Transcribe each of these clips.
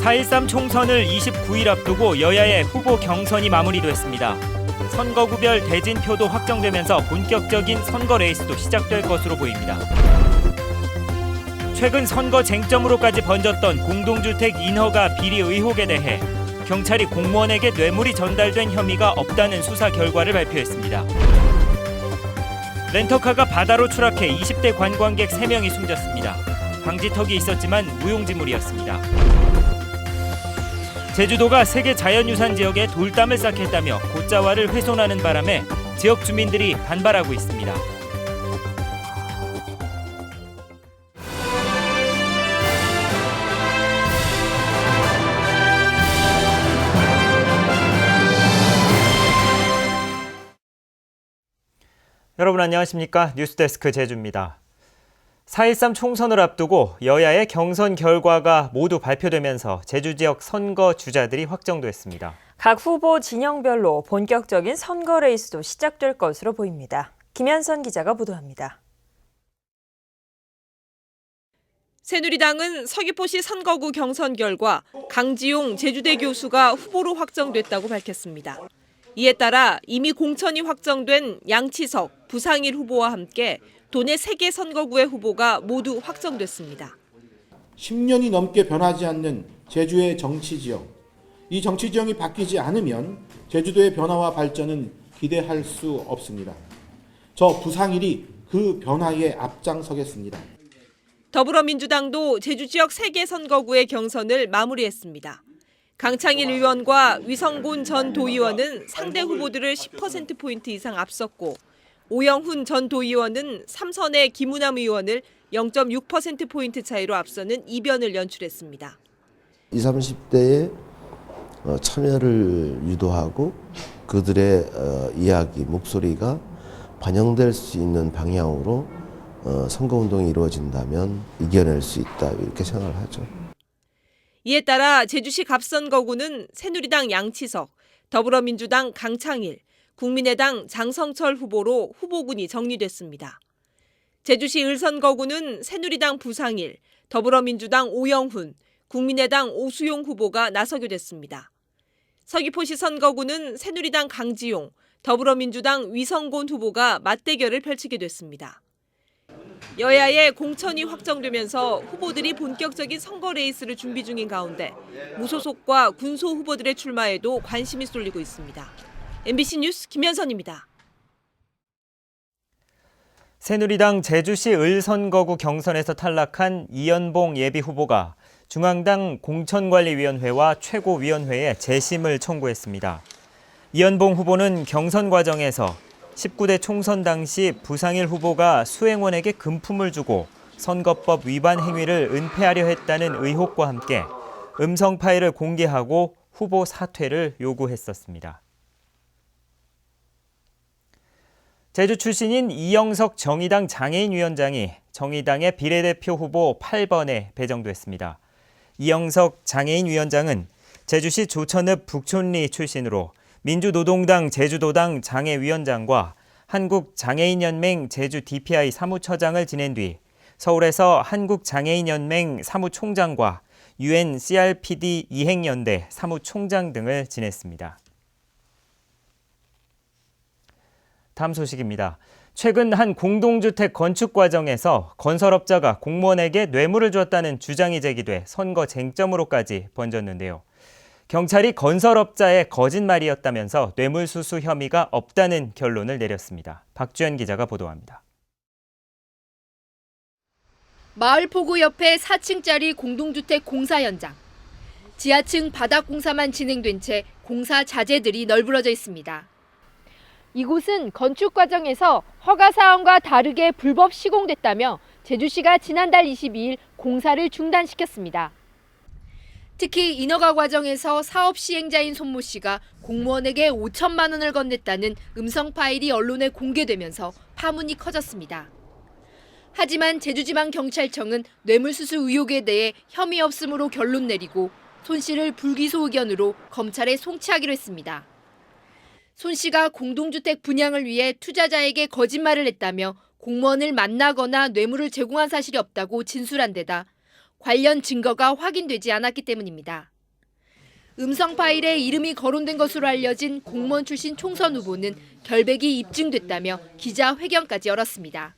4.13 총선을 29일 앞두고 여야의 후보 경선이 마무리됐습니다. 선거구별 대진표도 확정되면서 본격적인 선거 레이스도 시작될 것으로 보입니다. 최근 선거 쟁점으로까지 번졌던 공동주택 인허가 비리 의혹에 대해 경찰이 공무원에게 뇌물이 전달된 혐의가 없다는 수사 결과를 발표했습니다. 렌터카가 바다로 추락해 20대 관광객 3명이 숨졌습니다. 방지턱이 있었지만 무용지물이었습니다. 제주도가 세계 자연유산 지역에 돌담을 쌓겠다며 곶자왈을 훼손하는 바람에 지역 주민들이 반발하고 있습니다. 여러분 안녕하십니까? 뉴스데스크 제주입니다. 4.13 총선을 앞두고 여야의 경선 결과가 모두 발표되면서 제주 지역 선거 주자들이 확정됐습니다. 각 후보 진영별로 본격적인 선거 레이스도 시작될 것으로 보입니다. 김현선 기자가 보도합니다. 새누리당은 서귀포시 선거구 경선 결과 강지용 제주대 교수가 후보로 확정됐다고 밝혔습니다. 이에 따라 이미 공천이 확정된 양치석, 부상일 후보와 함께 도내 3개 선거구의 후보가 모두 확정됐습니다. 10년이 넘게 변하지 않는 제주의 정치지형. 이 정치지형이 바뀌지 않으면 제주도의 변화와 발전은 기대할 수 없습니다. 저 부상일이 그 변화에 앞장서겠습니다. 더불어민주당도 제주 지역 3개 선거구의 경선을 마무리했습니다. 강창일 의원과 위성곤 전 도의원은 상대 후보들을 10%포인트 이상 앞섰고 오영훈 전 도의원은 삼선의 김우남 의원을 0.6%포인트 차이로 앞서는 이변을 연출했습니다. 20, 30대의 참여를 유도하고 그들의 이야기, 목소리가 반영될 수 있는 방향으로 선거운동이 이루어진다면 이겨낼 수 있다 이렇게 생각을 하죠. 이에 따라 제주시 갑선거구는 새누리당 양치석, 더불어민주당 강창일, 국민의당 장성철 후보로 후보군이 정리됐습니다. 제주시 을선거구는 새누리당 부상일, 더불어민주당 오영훈, 국민의당 오수용 후보가 나서게 됐습니다. 서귀포시 선거구는 새누리당 강지용, 더불어민주당 위성곤 후보가 맞대결을 펼치게 됐습니다. 여야의 공천이 확정되면서 후보들이 본격적인 선거 레이스를 준비 중인 가운데 무소속과 군소 후보들의 출마에도 관심이 쏠리고 있습니다. MBC 뉴스 김현선입니다. 새누리당 제주시 을선거구 경선에서 탈락한 이연봉 예비후보가 중앙당 공천관리위원회와 최고위원회에 재심을 청구했습니다. 이연봉 후보는 경선 과정에서 19대 총선 당시 부상일 후보가 수행원에게 금품을 주고 선거법 위반 행위를 은폐하려 했다는 의혹과 함께 음성 파일을 공개하고 후보 사퇴를 요구했었습니다. 제주 출신인 이영석 정의당 장애인위원장이 정의당의 비례대표 후보 8번에 배정됐습니다. 이영석 장애인위원장은 제주시 조천읍 북촌리 출신으로 민주노동당 제주도당 장애위원장과 한국장애인연맹 제주 DPI 사무처장을 지낸 뒤 서울에서 한국장애인연맹 사무총장과 UN CRPD 이행연대 사무총장 등을 지냈습니다. 다음 소식입니다. 최근 한 공동주택 건축 과정에서 건설업자가 공무원에게 뇌물을 줬다는 주장이 제기돼 선거 쟁점으로까지 번졌는데요. 경찰이 건설업자의 거짓말이었다면서 뇌물수수 혐의가 없다는 결론을 내렸습니다. 박주연 기자가 보도합니다. 마을포구 옆에 4층짜리 공동주택 공사 현장. 지하층 바닥 공사만 진행된 채 공사 자재들이 널브러져 있습니다. 이곳은 건축 과정에서 허가 사항과 다르게 불법 시공됐다며 제주시가 지난달 22일 공사를 중단시켰습니다. 특히 인허가 과정에서 사업 시행자인 손모 씨가 공무원에게 5천만 원을 건넸다는 음성 파일이 언론에 공개되면서 파문이 커졌습니다. 하지만 제주지방경찰청은 뇌물수수 의혹에 대해 혐의 없음으로 결론 내리고 손 씨를 불기소 의견으로 검찰에 송치하기로 했습니다. 손 씨가 공동주택 분양을 위해 투자자에게 거짓말을 했다며 공무원을 만나거나 뇌물을 제공한 사실이 없다고 진술한 데다 관련 증거가 확인되지 않았기 때문입니다. 음성 파일에 이름이 거론된 것으로 알려진 공무원 출신 총선 후보는 결백이 입증됐다며 기자회견까지 열었습니다.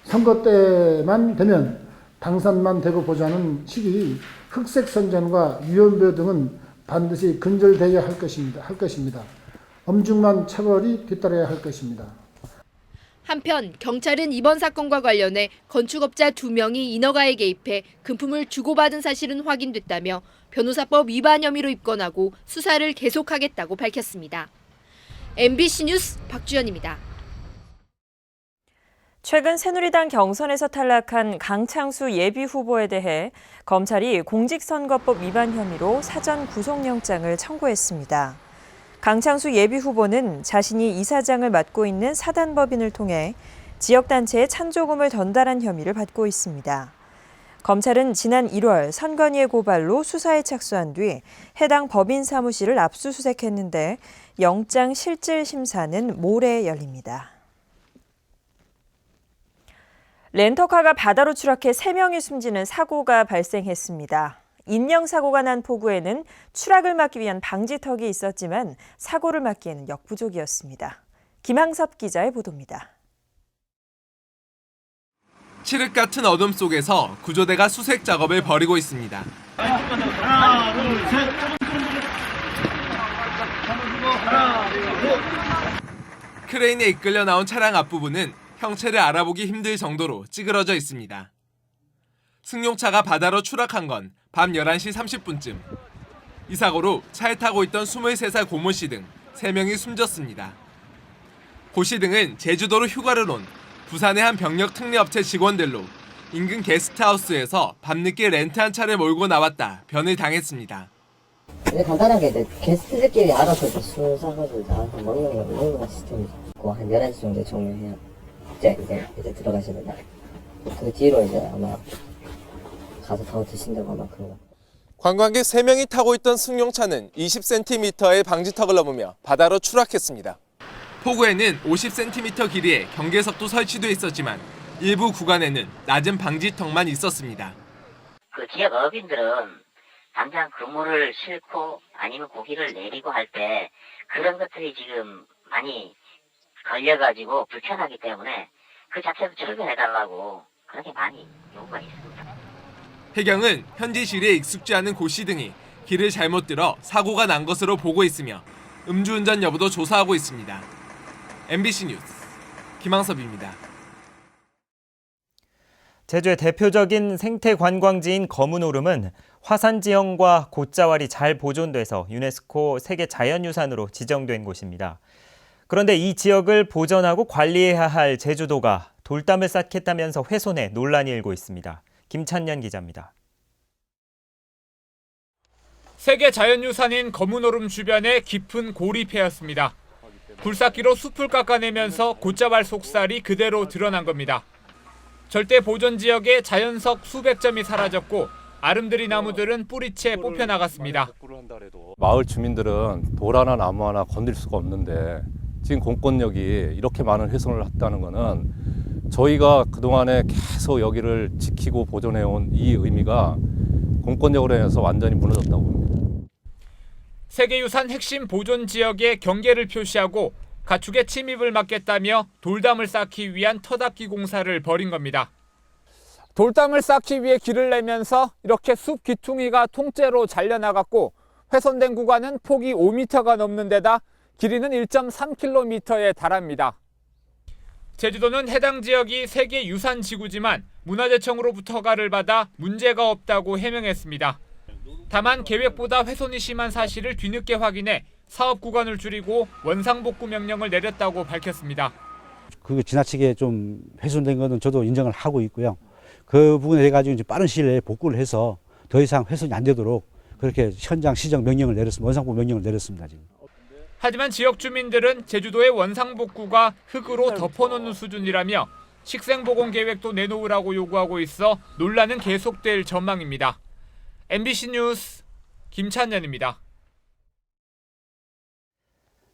선거 때만 되면 당선만 되고 보자는 시기 흑색 선전과 위헌배 등은 반드시 근절되어야 할 것입니다. 엄중한 처벌이 뒤따라야 할 것입니다. 한편 경찰은 이번 사건과 관련해 건축업자 2명이 인허가에 개입해 금품을 주고받은 사실은 확인됐다며 변호사법 위반 혐의로 입건하고 수사를 계속하겠다고 밝혔습니다. MBC 뉴스 박주연입니다. 최근 새누리당 경선에서 탈락한 강창수 예비후보에 대해 검찰이 공직선거법 위반 혐의로 사전 구속영장을 청구했습니다. 강창수 예비후보는 자신이 이사장을 맡고 있는 사단법인을 통해 지역단체에 찬조금을 전달한 혐의를 받고 있습니다. 검찰은 지난 1월 선건위의 고발로 수사에 착수한 뒤 해당 법인 사무실을 압수수색했는데 영장 실질 심사는 모레 열립니다. 렌터카가 바다로 추락해 3명이 숨지는 사고가 발생했습니다. 인명사고가 난 포구에는 추락을 막기 위한 방지턱이 있었지만 사고를 막기에는 역부족이었습니다. 김항섭 기자의 보도입니다. 칠흑 같은 어둠 속에서 구조대가 수색 작업을 벌이고 있습니다. 크레인에 이끌려 나온 차량 앞부분은 형체를 알아보기 힘들 정도로 찌그러져 있습니다. 승용차가 바다로 추락한 건 밤 11시 30분쯤. 이 사고로 차에 타고 있던 23살 고모 씨 등 3명이 숨졌습니다. 고 씨 등은 제주도로 휴가를 온 부산의 한 병력 특례업체 직원들로 인근 게스트하우스에서 밤늦게 렌트한 차를 몰고 나왔다 변을 당했습니다. 간단하게 이제 게스트들끼리 알아서 술 사가지고 나와서 먹는 거 시스템이고 한 11시 정도에 종료해요. 이제 들어가시면 그 뒤로 이제 아마 가서 더 드신다고 아마 그런 거. 관광객 3명이 타고 있던 승용차는 20cm의 방지턱을 넘으며 바다로 추락했습니다. 포구에는 50cm 길이의 경계석도 설치돼 있었지만 일부 구간에는 낮은 방지턱만 있었습니다. 그 지역 어민들은 당장 그물을 싣고 아니면 고기를 내리고 할 때 그런 것들이 지금 많이 걸려가지고 불편하기 때문에 그 자체도 철거해달라고 그렇게 많이 요구가 있습니다. 해경은 현지 지리에 익숙지 않은 고 씨 등이 길을 잘못 들어 사고가 난 것으로 보고 있으며 음주운전 여부도 조사하고 있습니다. MBC 뉴스 김항섭입니다. 제주의 대표적인 생태 관광지인 거문오름은 화산 지형과 곶자왈이 잘 보존돼서 유네스코 세계 자연유산으로 지정된 곳입니다. 그런데 이 지역을 보존하고 관리해야 할 제주도가 돌담을 쌓겠다면서 훼손해 논란이 일고 있습니다. 김찬년 기자입니다. 세계 자연유산인 거문오름 주변에 깊은 고리패였습니다. 굴삭기로 숲을 깎아내면서 곶자왈 속살이 그대로 드러난 겁니다. 절대 보존 지역에 자연석 수백 점이 사라졌고 아름드리 나무들은 뿌리채 뽑혀나갔습니다. 마을 주민들은 돌 하나 나무 하나 건들 수가 없는데 지금 공권력이 이렇게 많은 훼손을 했다는 것은 저희가 그동안에 계속 여기를 지키고 보존해온 이 의미가 공권력으로 인해서 완전히 무너졌다고 봅니다. 세계유산 핵심 보존 지역의 경계를 표시하고 가축의 침입을 막겠다며 돌담을 쌓기 위한 터닫기 공사를 벌인 겁니다. 돌담을 쌓기 위해 길을 내면서 이렇게 숲 귀퉁이가 통째로 잘려나갔고 훼손된 구간은 폭이 5m가 넘는 데다 길이는 1.3km에 달합니다. 제주도는 해당 지역이 세계유산지구지만 문화재청으로부터 허가를 받아 문제가 없다고 해명했습니다. 다만 계획보다 훼손이 심한 사실을 뒤늦게 확인해 사업 구간을 줄이고 원상복구 명령을 내렸다고 밝혔습니다. 그 지나치게 좀 훼손된 것은 저도 인정을 하고 있고요. 그 부분에 대해 가지고 이제 빠른 시일 내에 복구를 해서 더 이상 훼손이 안 되도록 그렇게 현장 시정 명령을 내렸습니다. 원상복구 명령을 내렸습니다. 지금. 하지만 지역 주민들은 제주도의 원상복구가 흙으로 덮어놓는 수준이라며 식생보건 계획도 내놓으라고 요구하고 있어 논란은 계속될 전망입니다. MBC 뉴스 김찬년입니다.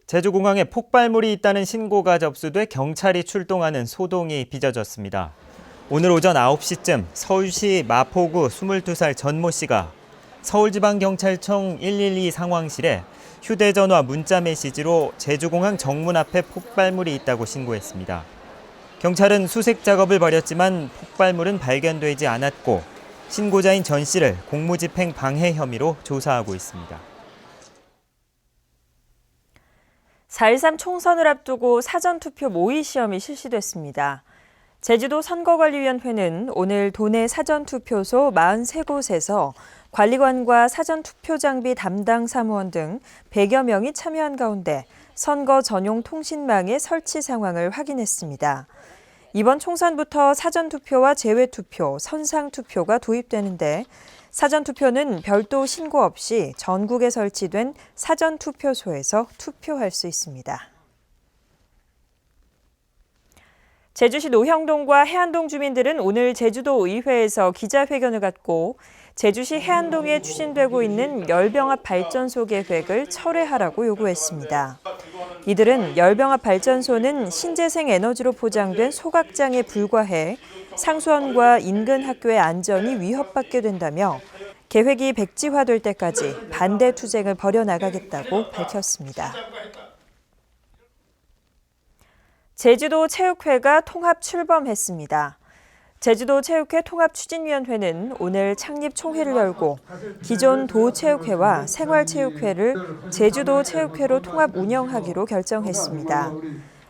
제주공항에 폭발물이 있다는 신고가 접수돼 경찰이 출동하는 소동이 빚어졌습니다. 오늘 오전 9시쯤 서울시 마포구 22살 전모 씨가 서울지방경찰청 112 상황실에 휴대전화 문자 메시지로 제주공항 정문 앞에 폭발물이 있다고 신고했습니다. 경찰은 수색 작업을 벌였지만 폭발물은 발견되지 않았고 신고자인 전 씨를 공무집행 방해 혐의로 조사하고 있습니다. 4.13 총선을 앞두고 사전투표 모의 시험이 실시됐습니다. 제주도 선거관리위원회는 오늘 도내 사전투표소 43곳에서 관리관과 사전투표 장비 담당 사무원 등 100여 명이 참여한 가운데 선거 전용 통신망의 설치 상황을 확인했습니다. 이번 총선부터 사전투표와 제외투표, 선상투표가 도입되는데 사전투표는 별도 신고 없이 전국에 설치된 사전투표소에서 투표할 수 있습니다. 제주시 노형동과 해안동 주민들은 오늘 제주도 의회에서 기자회견을 갖고 제주시 해안동에 추진되고 있는 열병합 발전소 계획을 철회하라고 요구했습니다. 이들은 열병합 발전소는 신재생 에너지로 포장된 소각장에 불과해 상수원과 인근 학교의 안전이 위협받게 된다며 계획이 백지화될 때까지 반대 투쟁을 벌여나가겠다고 밝혔습니다. 제주도 체육회가 통합 출범했습니다. 제주도 체육회 통합추진위원회는 오늘 창립 총회를 열고 기존 도체육회와 생활체육회를 제주도 체육회로 통합 운영하기로 결정했습니다.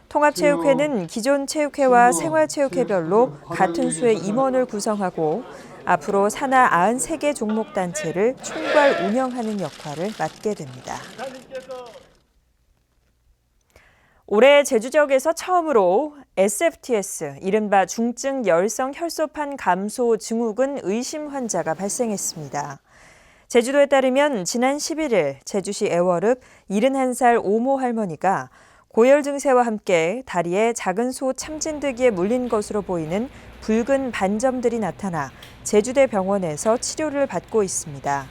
통합체육회는 기존 체육회와 생활체육회별로 같은 수의 임원을 구성하고 앞으로 산하 93개 종목 단체를 총괄 운영하는 역할을 맡게 됩니다. 올해 제주 지역에서 처음으로 SFTS, 이른바 중증 열성 혈소판 감소 증후군 의심 환자가 발생했습니다. 제주도에 따르면 지난 11일 제주시 애월읍 71살 오모 할머니가 고열 증세와 함께 다리에 작은 소 참진드기에 물린 것으로 보이는 붉은 반점들이 나타나 제주대 병원에서 치료를 받고 있습니다.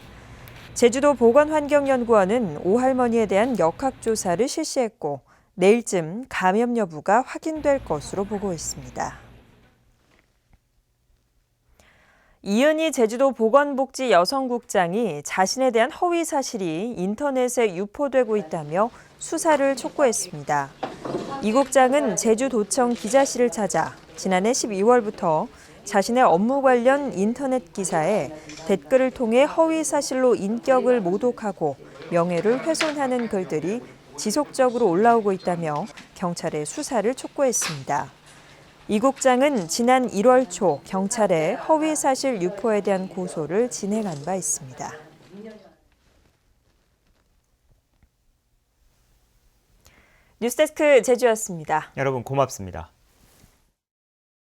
제주도 보건환경연구원은 오 할머니에 대한 역학조사를 실시했고 내일쯤 감염 여부가 확인될 것으로 보고 있습니다. 이은희 제주도 보건복지 여성국장이 자신에 대한 허위 사실이 인터넷에 유포되고 있다며 수사를 촉구했습니다. 이 국장은 제주도청 기자실을 찾아 지난해 12월부터 자신의 업무 관련 인터넷 기사에 댓글을 통해 허위 사실로 인격을 모독하고 명예를 훼손하는 글들이 지속적으로 올라오고 있다며 경찰에 수사를 촉구했습니다. 이 국장은 지난 1월 초 경찰에 허위 사실 유포에 대한 고소를 진행한 바 있습니다. 뉴스데스크 제주였습니다. 여러분 고맙습니다.